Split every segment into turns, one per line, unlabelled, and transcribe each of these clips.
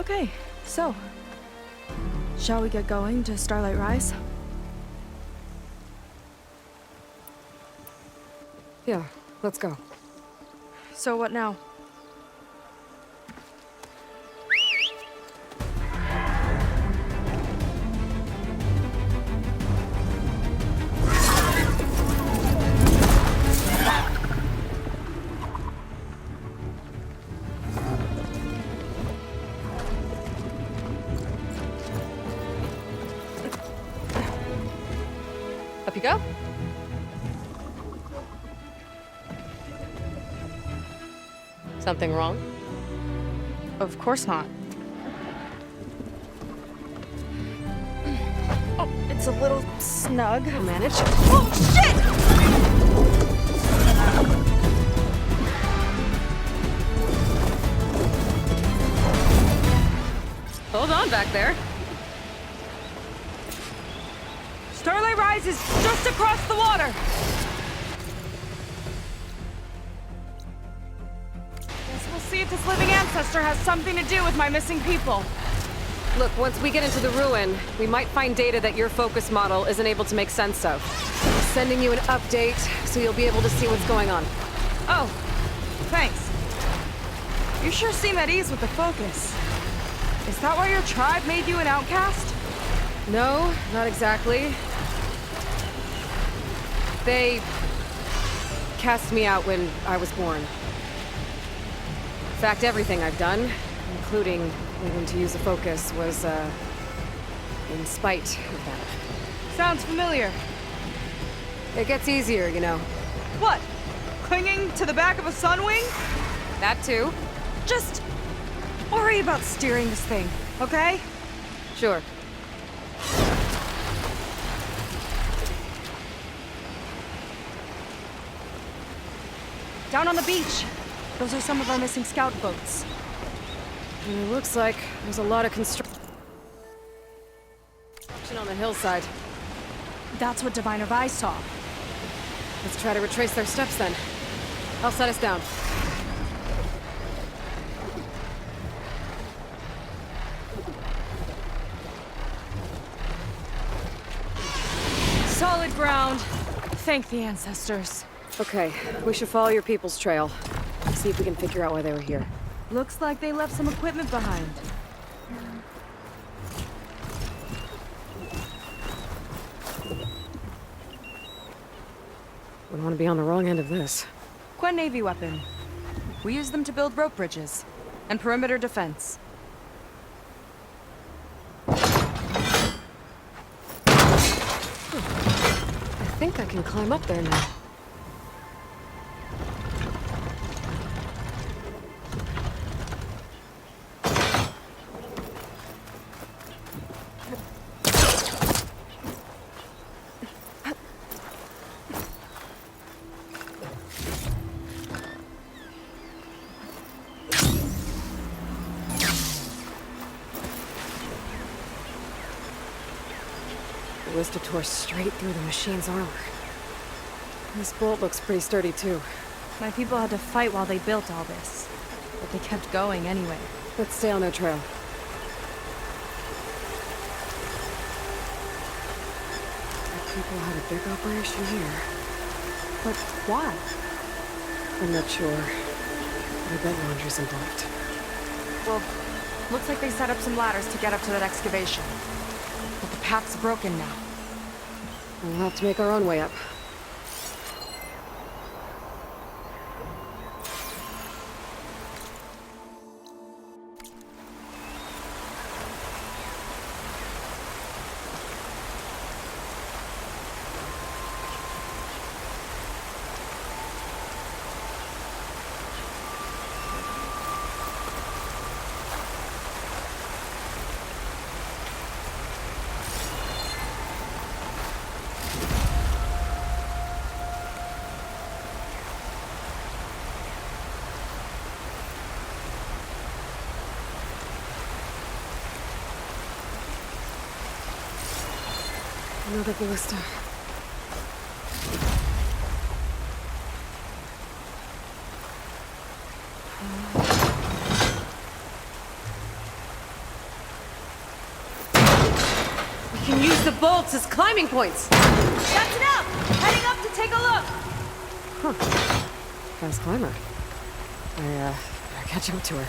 Okay, so, shall we get going to Starlight Rise?
Yeah, let's go.
So what now?
Up you go. Something wrong?
Of course not. Oh, it's a little snug.
I'll manage.
Oh, shit!
Hold on back there.
Starlight Rise is just across the water! Guess we'll see if this living ancestor has something to do with my missing people.
Look, once we get into the ruin, we might find data that your focus model isn't able to make sense of. Sending you an update so you'll be able to see what's going on.
Oh, thanks. You sure seem at ease with the focus. Is that why your tribe made you an outcast?
No, not exactly. They cast me out when I was born. In fact, everything I've done, including needing to use a focus, was, in spite of that.
Sounds familiar.
It gets easier, you know.
What? Clinging to the back of a sunwing?
That too.
Just worry about steering this thing, okay?
Sure.
Down on the beach. Those are some of our missing scout boats.
It looks like there's a lot of construction on the hillside.
That's what Diviner Vi saw.
Let's try to retrace their steps then. I'll set us down.
Solid ground. Thank the ancestors.
Okay, we should follow your people's trail. See if we can figure out why they were here.
Looks like they left some equipment behind.
Wouldn't want to be on the wrong end of this.
Quen Navy weapon. We use them to build rope bridges and perimeter defense.
I think I can climb up there now. The ballista tore straight through the machine's armor. This bolt looks pretty sturdy, too.
My people had to fight while they built all this. But they kept going anyway.
Let's stay on their trail. The people had a big operation here.
But why?
I'm not sure. I bet laundry's involved.
Well, looks like they set up some ladders to get up to that excavation. But the path's broken now.
We'll have to make our own way up. Another ballista. bolts as climbing points.
That's enough! Heading up to take a look!
Fast climber. I catch up to her.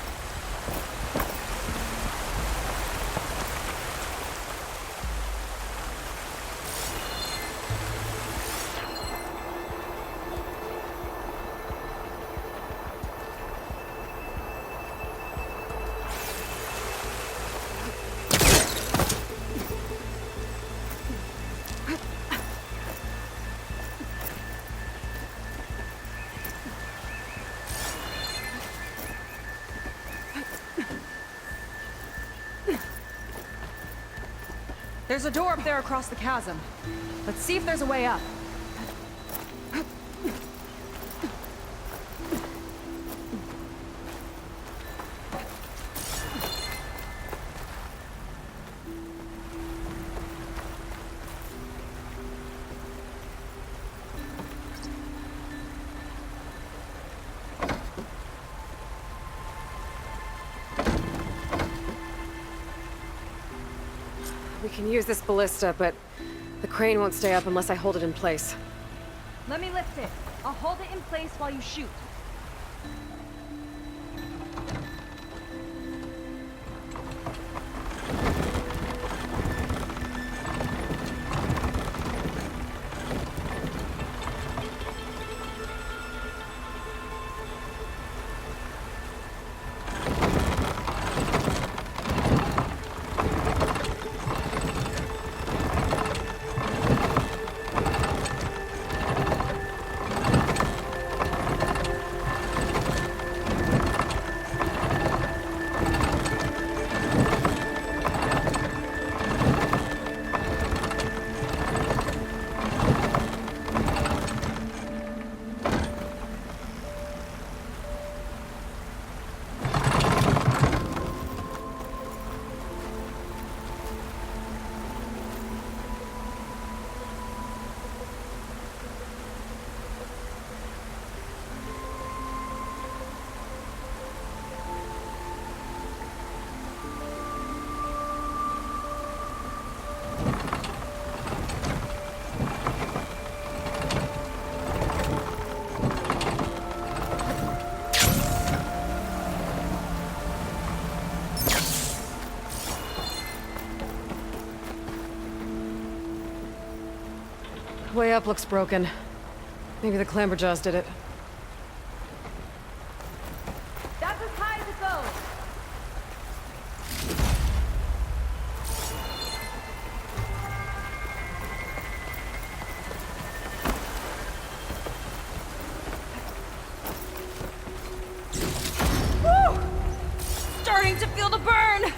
There's a door up there across the chasm. Let's see if there's a way up.
We can use this ballista, but the crane won't stay up unless I hold it in place.
Let me lift it. I'll hold it in place while you shoot.
Way up looks broken. Maybe the clamberjaws did it.
That's as high as it goes. Woo! Starting to feel the burn.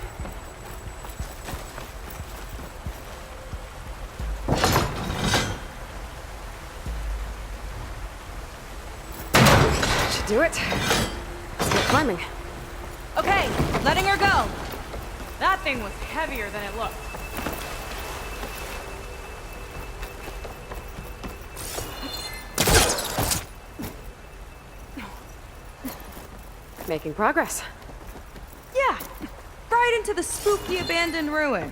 Do it. Let's get climbing.
Okay, letting her go. That thing was heavier than it looked.
Making progress.
Yeah, right into the spooky abandoned ruin.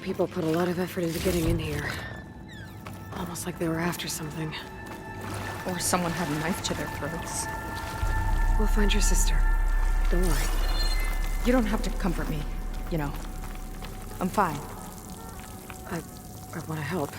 People put a lot of effort into getting in here. Almost like they were after something.
Or someone had a knife to their throats.
We'll find your sister. Don't worry.
You don't have to comfort me, you know. I'm fine.
I want to help.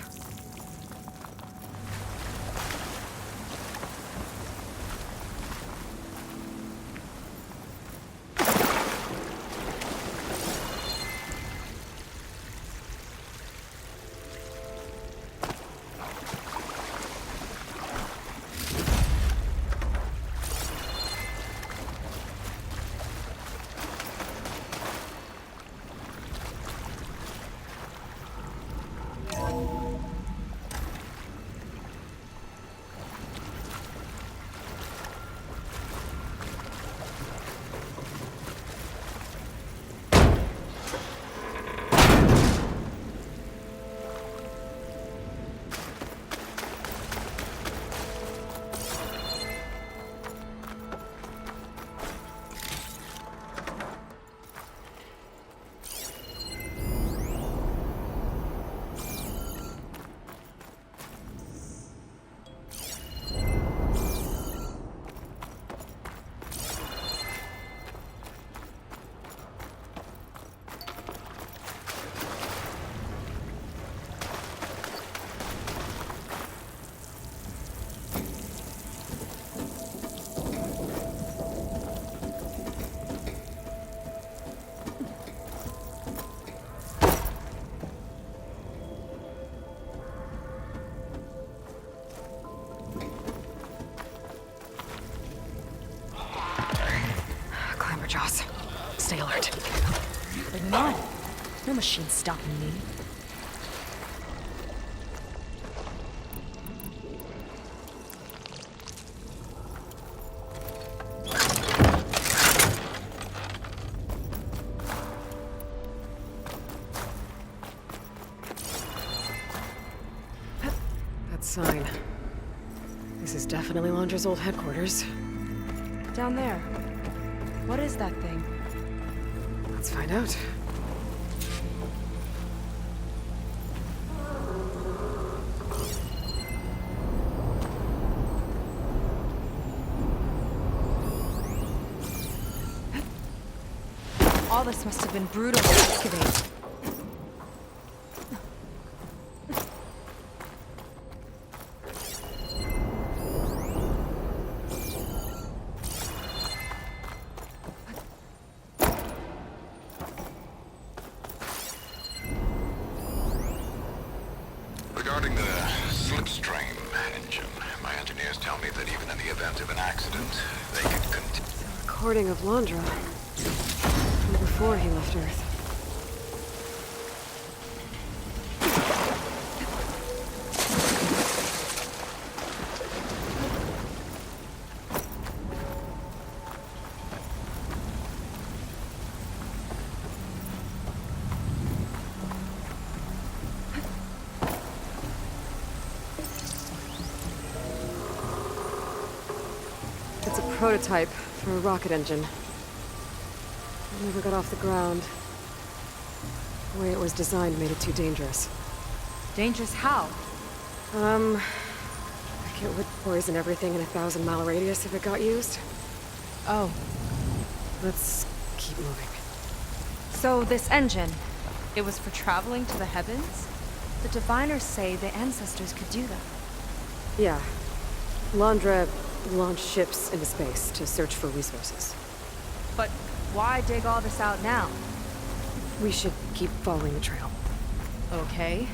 No machine stopping me.
That sign. This is definitely Londra's old headquarters.
Down there. What is that thing?
Let's find out.
All this must have been brutal to excavate.
Regarding the slipstream engine, my engineers tell me that even in the event of an accident, they can continue.
Recording of Londra. From before he left Earth. It's a prototype for a rocket engine. It never got off the ground. The way it was designed made it too dangerous.
Dangerous how?
Like it would poison everything in a 1,000-mile radius if it got used.
Oh.
Let's keep moving.
So this engine, it was for traveling to the heavens? The diviners say the ancestors could do that.
Yeah. Londra launched ships into space to search for resources.
But why dig all this out now?
We should keep following the trail.
Okay.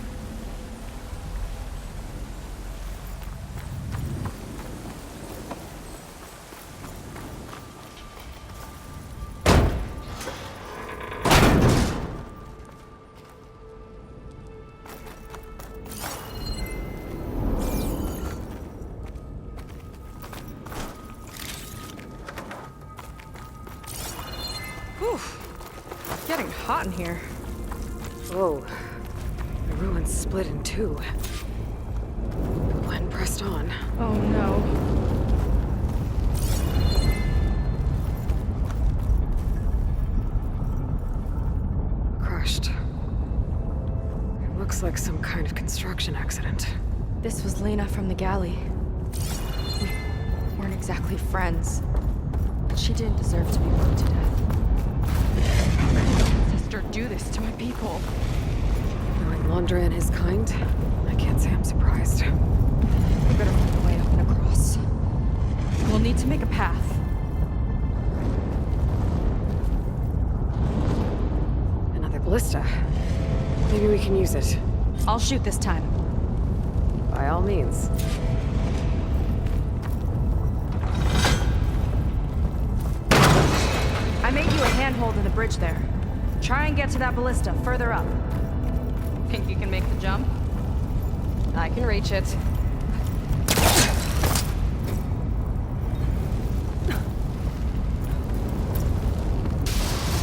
Whew. Getting hot in here.
Whoa. The ruins split in two. When pressed on.
Oh no.
Crushed. It looks like some kind of construction accident.
This was Lena from the galley. We weren't exactly friends, but she didn't deserve to be put to death. Sister, do this to my people.
Knowing Londra and his kind, I can't say I'm surprised.
We better find a way up and across. We'll need to make a path.
Another ballista. Maybe we can use it.
I'll shoot this time.
By all means.
I made you a handhold in the bridge there. Try and get to that ballista further up. Think you can make the jump?
I can reach it.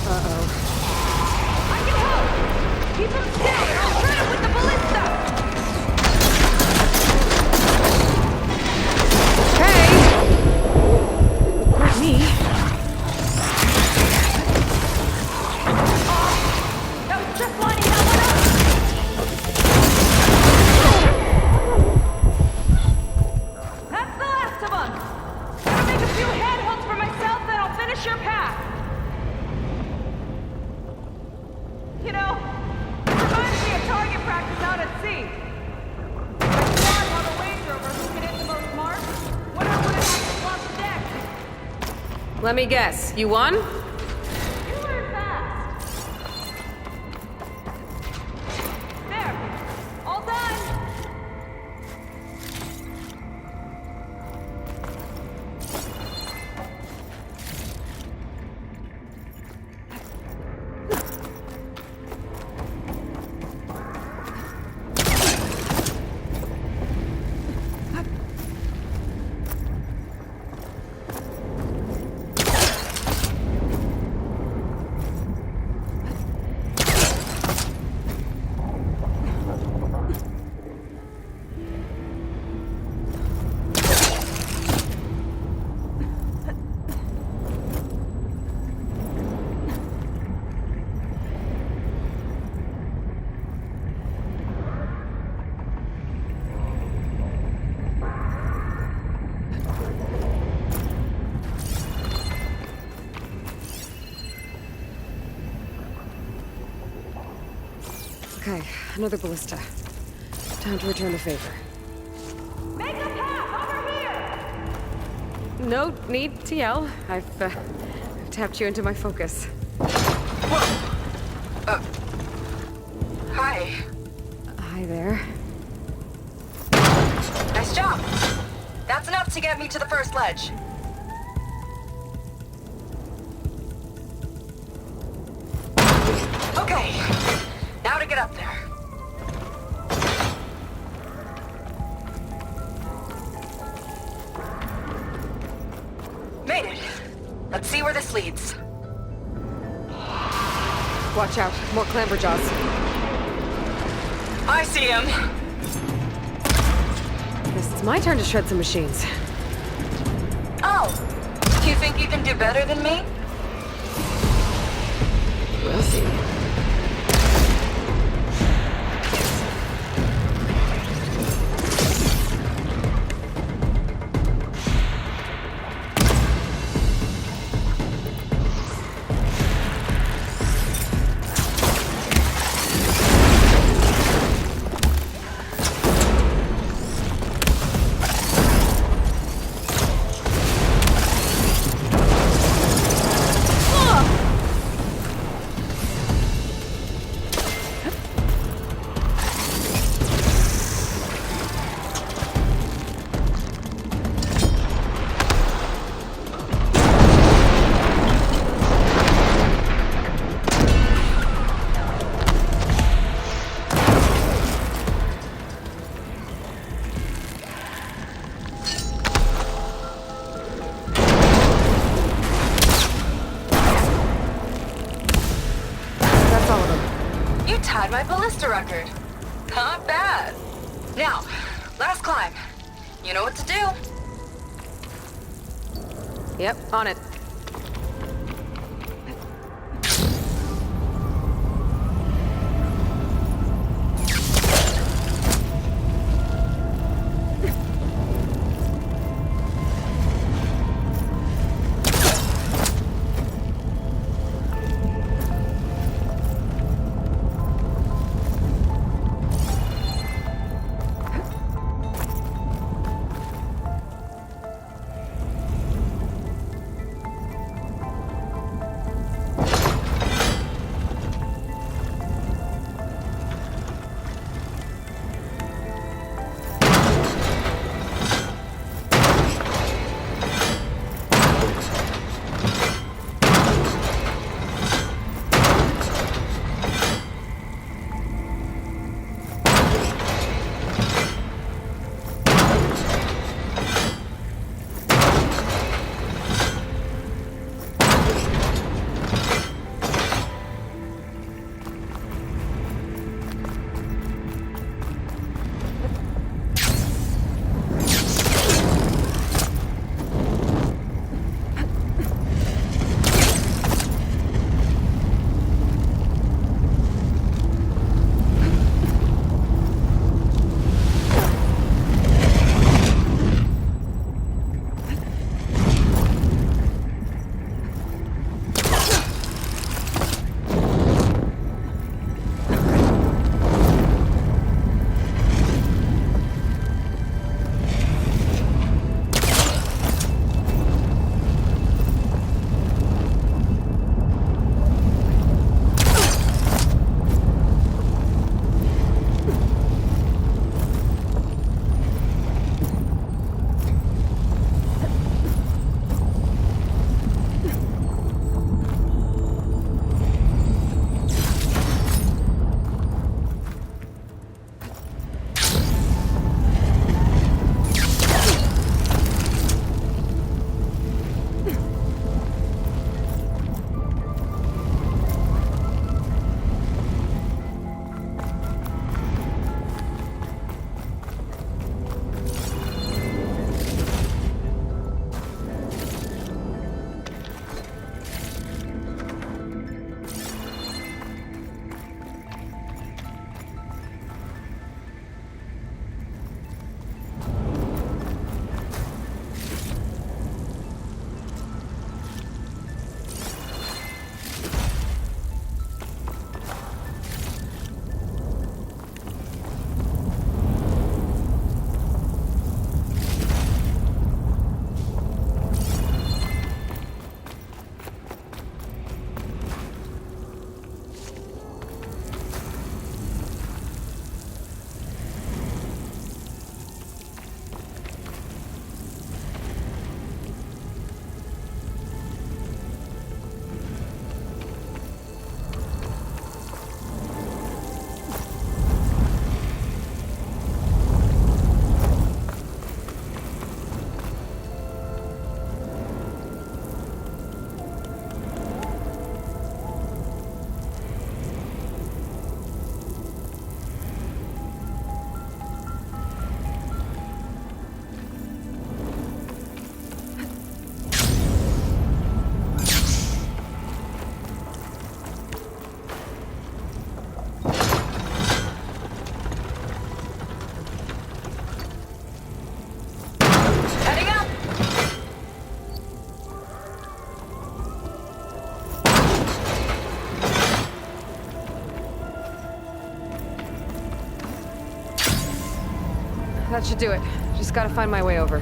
Uh-oh.
I can help! Keep him still and I'll try it with the ballista!
Hey! Not me.
That was just lining that one up! That's the last of them! Gotta make a few handholds for myself, then I'll finish your path! You know, it reminds me of target practice out at sea. I squad on a Range Rover who can hit the most marks. What I would have to flop the deck.
Let me guess. You won?
You learn fast. There. All done.
Another ballista. Time to return the favor.
Make a path over here!
No need to yell. I've tapped you into my focus.
Hi.
Hi there.
Nice job. That's enough to get me to the first ledge. Okay. Now to get up there. Made it. Let's see where this leads.
Watch out. More clamberjaws.
I see him.
Guess it's my turn to shred some machines.
Oh. Do you think you can do better than me?
We'll see.
Tied my ballista record. Not bad. Now, last climb. You know what to do.
Yep, on it. That should do it. Just gotta find my way over.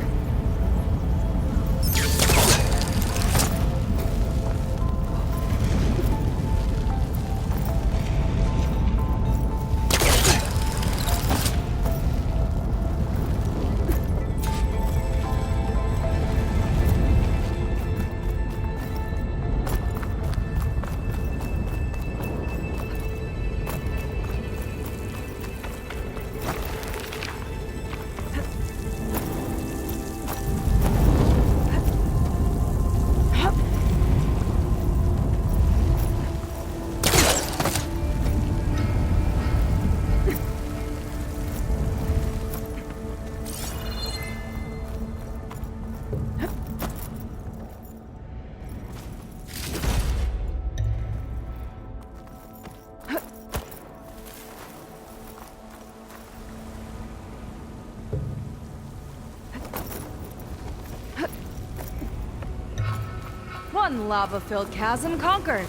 One lava-filled chasm conquered.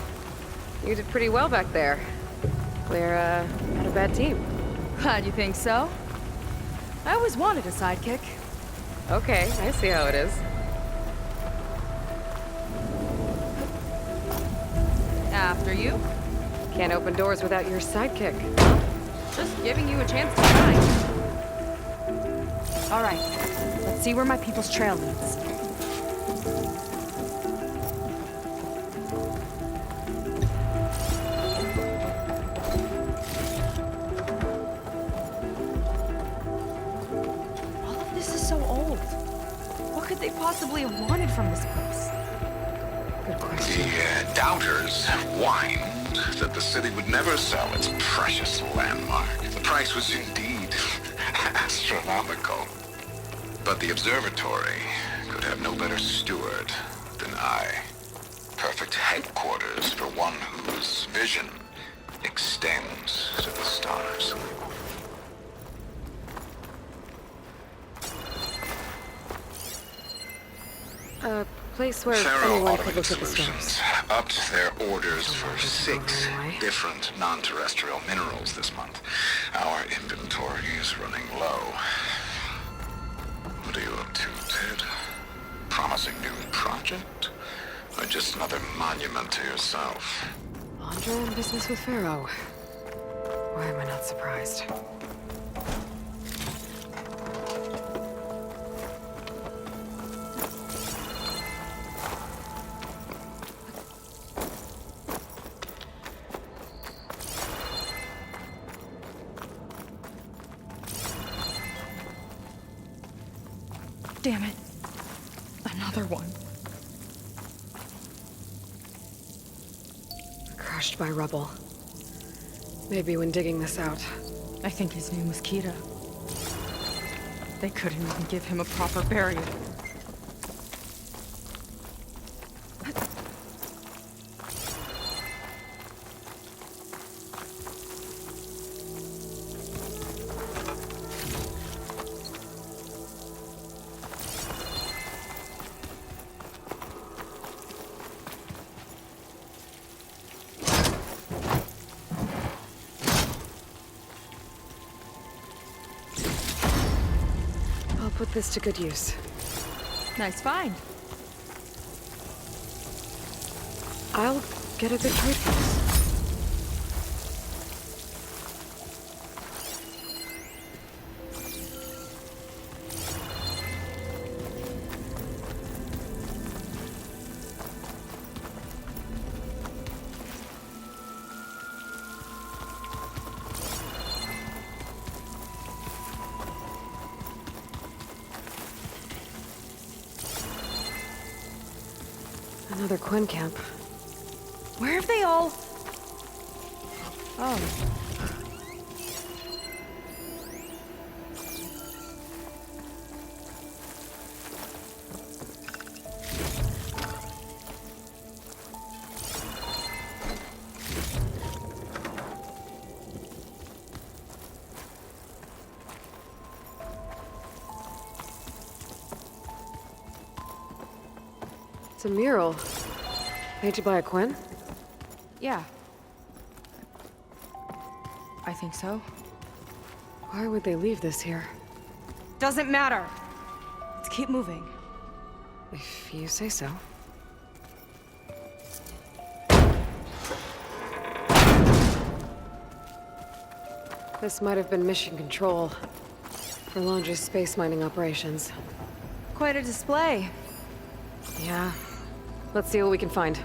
You did pretty well back there. We're, not a bad team.
Glad you think so. I always wanted a sidekick.
Okay, I see how it is.
After you.
Can't open doors without your sidekick.
Just giving you a chance to shine. All right, let's see where my people's trail leads. All of this is so old. What could they possibly have wanted from this place?
Good question.
The doubters whined that the city would never sell its precious landmark. The price was indeed astronomical. But the observatory could have no better steward than I. Perfect headquarters for one whose vision extends to the stars.
A place where
Pharaoh
anyone could
Automated
look at the
Solutions
stars.
upped their orders for
this is
6
going away.
different non-terrestrial minerals this month. Our inventory is running low. What are you up to, Ted? Promising new project? Or just another monument to yourself?
Andra in business with Pharaoh. Why am I not surprised?
Damn it. Another one.
Crushed by rubble. Maybe when digging this out.
I think his name was Kira. They couldn't even give him a proper burial.
I'll put this to good use.
Nice find.
I'll get a good trade for this. Another Quinn camp.
Where have they all... Oh.
It's a mural. Painted by a Quinn?
Yeah. I think so.
Why would they leave this here?
Doesn't matter. Let's keep moving.
If you say so. This might have been mission control for Laundra's space mining operations.
Quite a display.
Yeah. Let's see what we can find.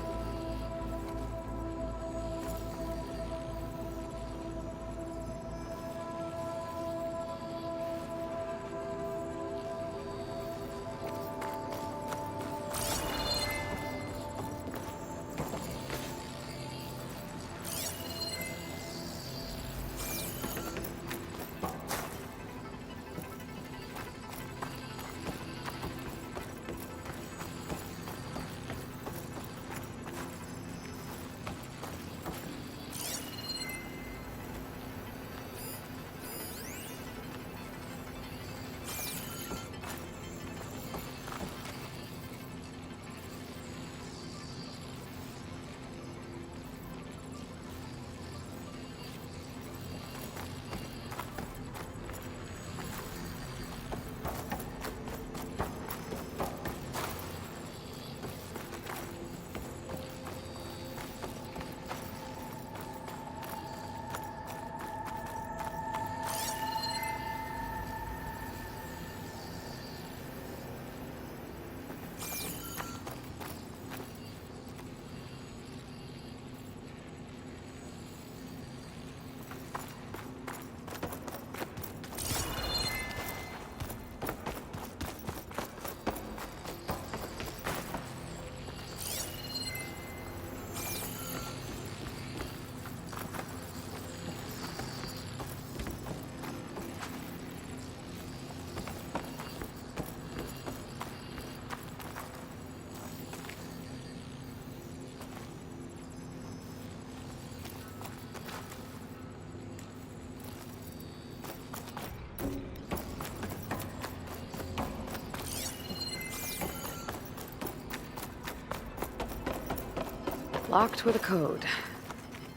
Locked with a code.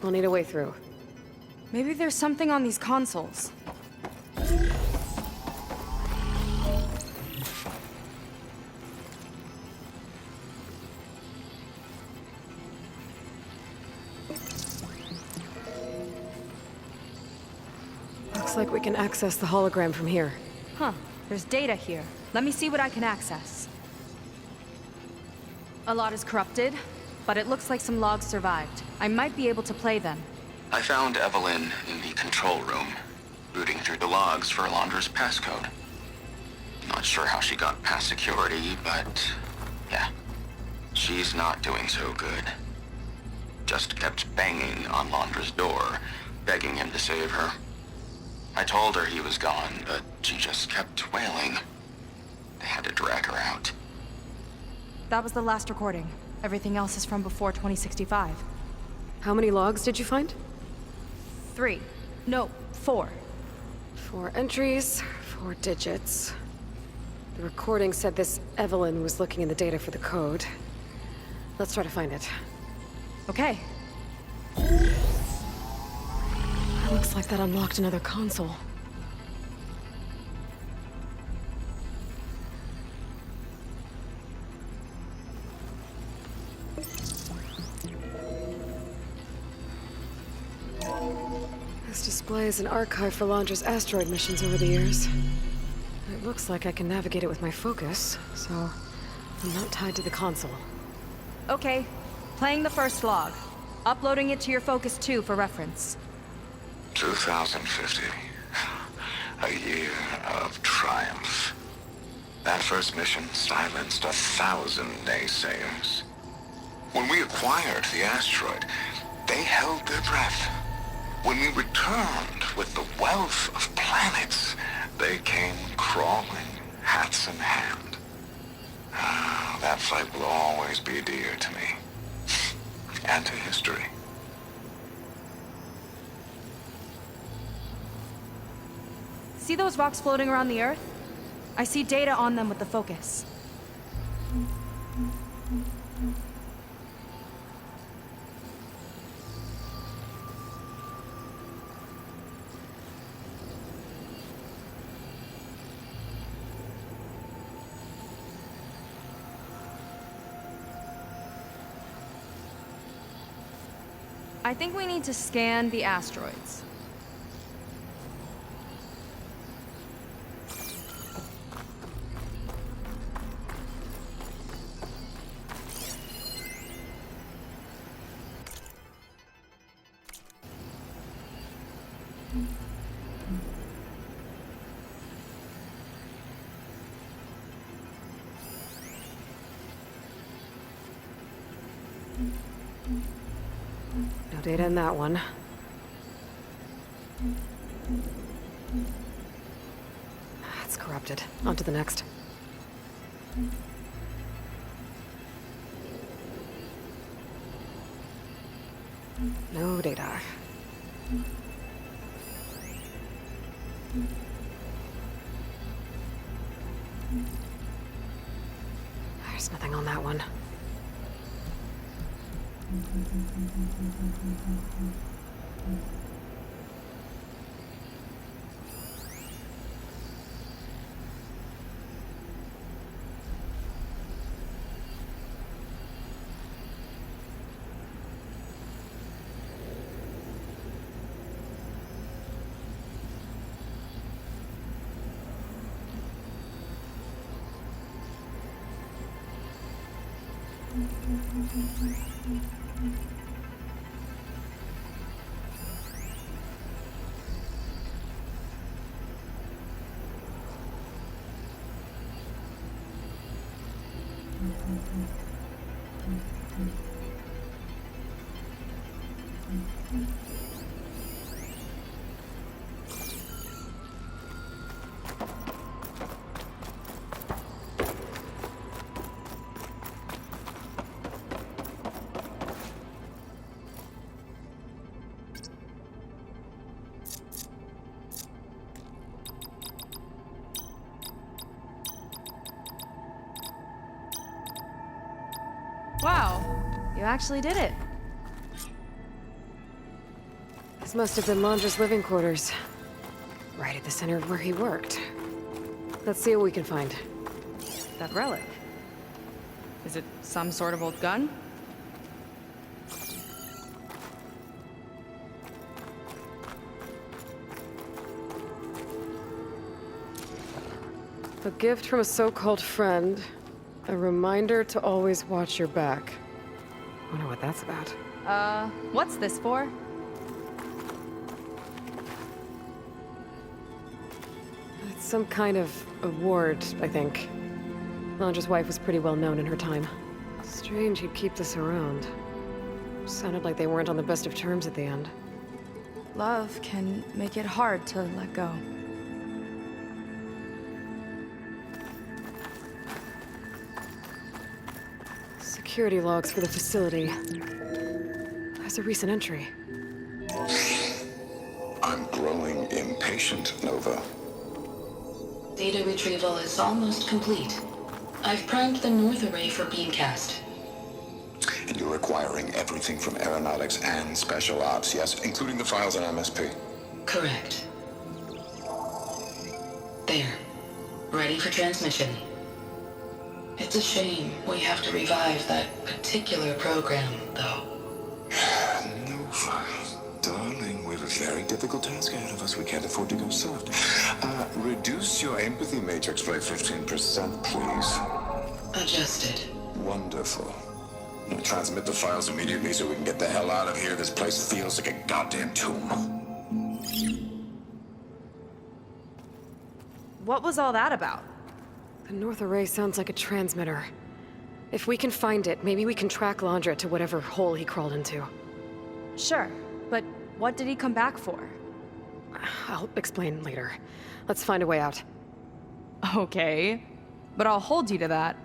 We'll need a way through.
Maybe there's something on these consoles.
Looks like we can access the hologram from here.
Huh. There's data here. Let me see what I can access. A lot is corrupted, but it looks like some logs survived. I might be able to play them.
I found Evelyn in the control room, rooting through the logs for Alondra's passcode. Not sure how she got past security, but yeah, she's not doing so good. Just kept banging on Alondra's door, begging him to save her. I told her he was gone, but she just kept wailing. They had to drag her out.
That was the last recording. Everything else is from before 2065.
How many logs did you find?
3. No, 4.
4 entries, 4 digits. The recording said this Evelyn was looking in the data for the code. Let's try to find it.
Okay.
Looks like that unlocked another console. This displays an archive for Alondra's asteroid missions over the years. It looks like I can navigate it with my focus, so I'm not tied to the console.
Okay. Playing the first log. Uploading it to your Focus 2 for reference.
2050. A year of triumph. That first mission silenced 1,000 naysayers. When we acquired the asteroid, they held their breath. When we returned with the wealth of planets, they came crawling, hats in hand. Ah, that fight will always be dear to me. And to history.
See those rocks floating around the Earth? I see data on them with the Focus.
I think we need to scan the asteroids.
No data in that one. It's corrupted. On to the next. No data. There's nothing on that one.
Wow, you actually did it.
This must have been Londra's living quarters. Right at the center of where he worked. Let's see what we can find.
That relic. Is it some sort of old gun?
A gift from a so-called friend. A reminder to always watch your back. Wonder what that's about.
What's this for?
It's some kind of award, I think. Londra's wife was pretty well known in her time. Strange he'd keep this around. Sounded like they weren't on the best of terms at the end.
Love can make it hard to let go.
Security logs for the facility. There's a recent entry.
I'm growing impatient, Nova.
Data retrieval is almost complete. I've primed the north array for beamcast.
And you're acquiring everything from aeronautics and special ops, yes? Including the files on MSP.
Correct. There. Ready for transmission. It's a shame we have to revive that particular program, though.
Nova, darling, we have a very difficult task ahead of us. We can't afford to go soft. Reduce your empathy matrix by 15%, please.
Adjusted.
Wonderful. Now transmit the files immediately so we can get the hell out of here. This place feels like a goddamn tomb.
What was all that about?
The North Array sounds like a transmitter. If we can find it, maybe we can track Londra to whatever hole he crawled into.
Sure, but what did he come back for?
I'll explain later. Let's find a way out.
Okay, but I'll hold you to that.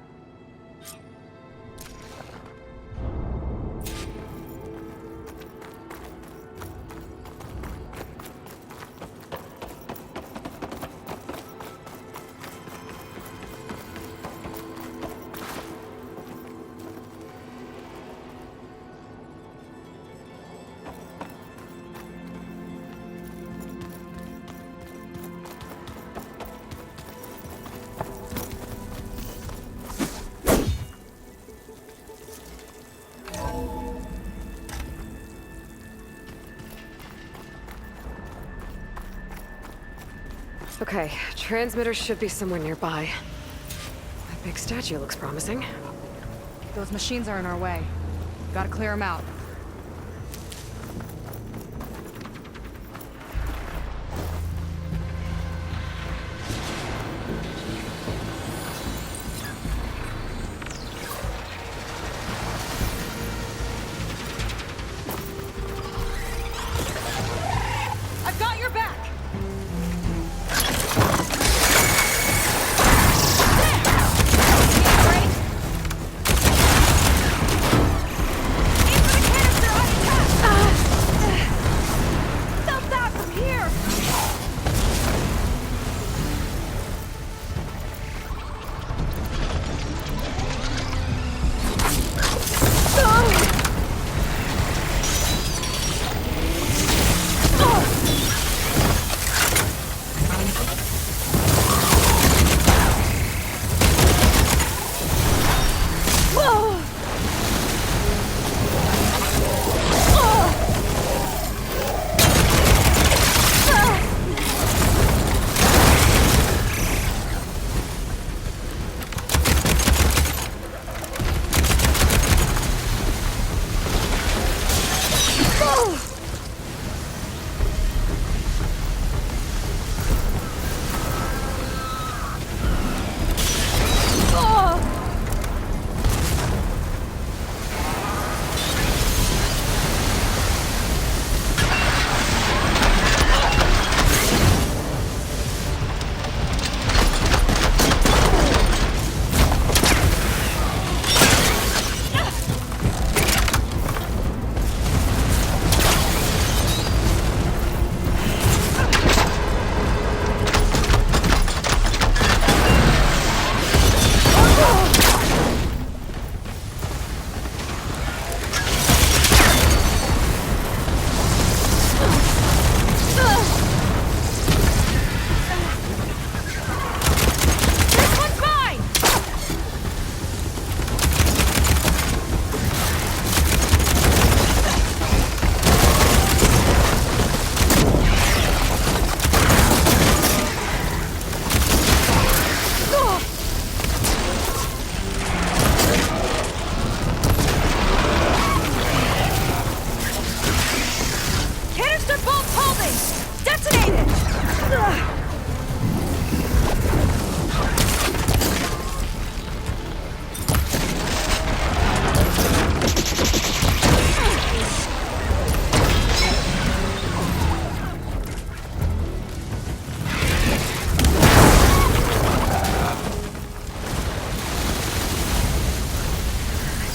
Okay, transmitter should be somewhere nearby. That big statue looks promising.
Those machines are in our way. Gotta clear them out.
I've got your back!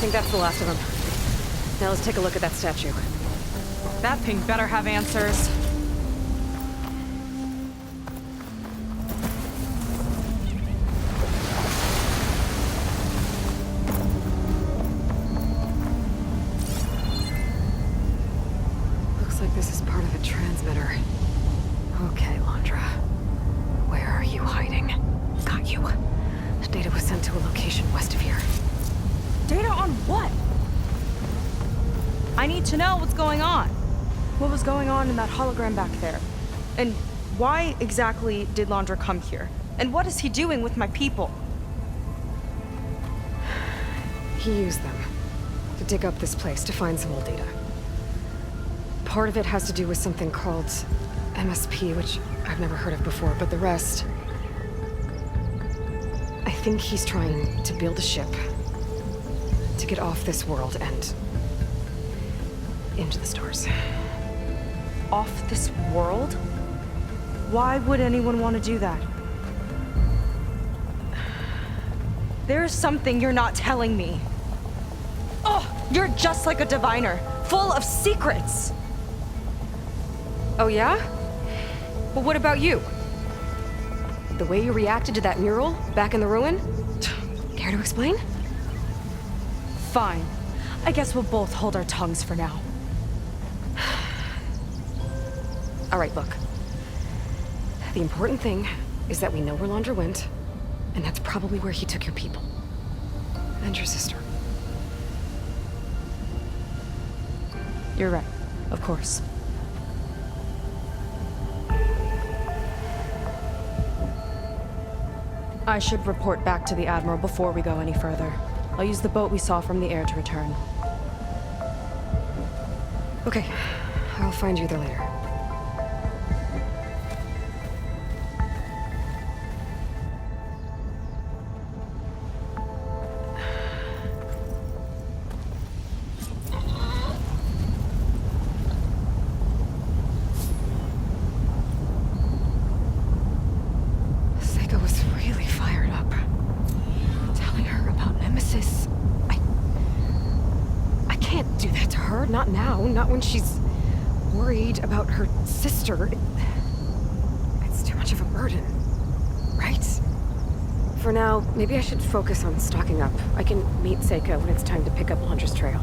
I think that's the last of them. Now let's take a look at that statue.
That thing better have answers.
Looks like this is part of a transmitter. Okay, Landra. Where are you hiding? Got you. The data was sent to a location west of here.
Data on what? I need to know what's going on. What was going on in that hologram back there? And why exactly did Landra come here? And what is he doing with my people?
He used them to dig up this place to find some old data. Part of it has to do with something called MSP, which I've never heard of before, but the rest... I think he's trying to build a ship to get off this world and into the stars.
Off this world? Why would anyone want to do that? There's something you're not telling me. Oh, you're just like a diviner, full of secrets.
Oh yeah? But what about you? The way you reacted to that mural back in the ruin? Care to explain?
Fine. I guess we'll both hold our tongues for now.
All right, look. The important thing is that we know where Landra went, and that's probably where he took your people. And your sister.
You're right. Of course. I should report back to the Admiral before we go any further. I'll use the boat we saw from the air to return.
Okay, I'll find you there later. Seika was really fired up. Telling her about Nemesis. I can't do that to her. Not now. Not when she's worried about her sister. It's too much of a burden. Right? For now, maybe I should focus on stocking up. I can meet Seika when it's time to pick up Londra's trail.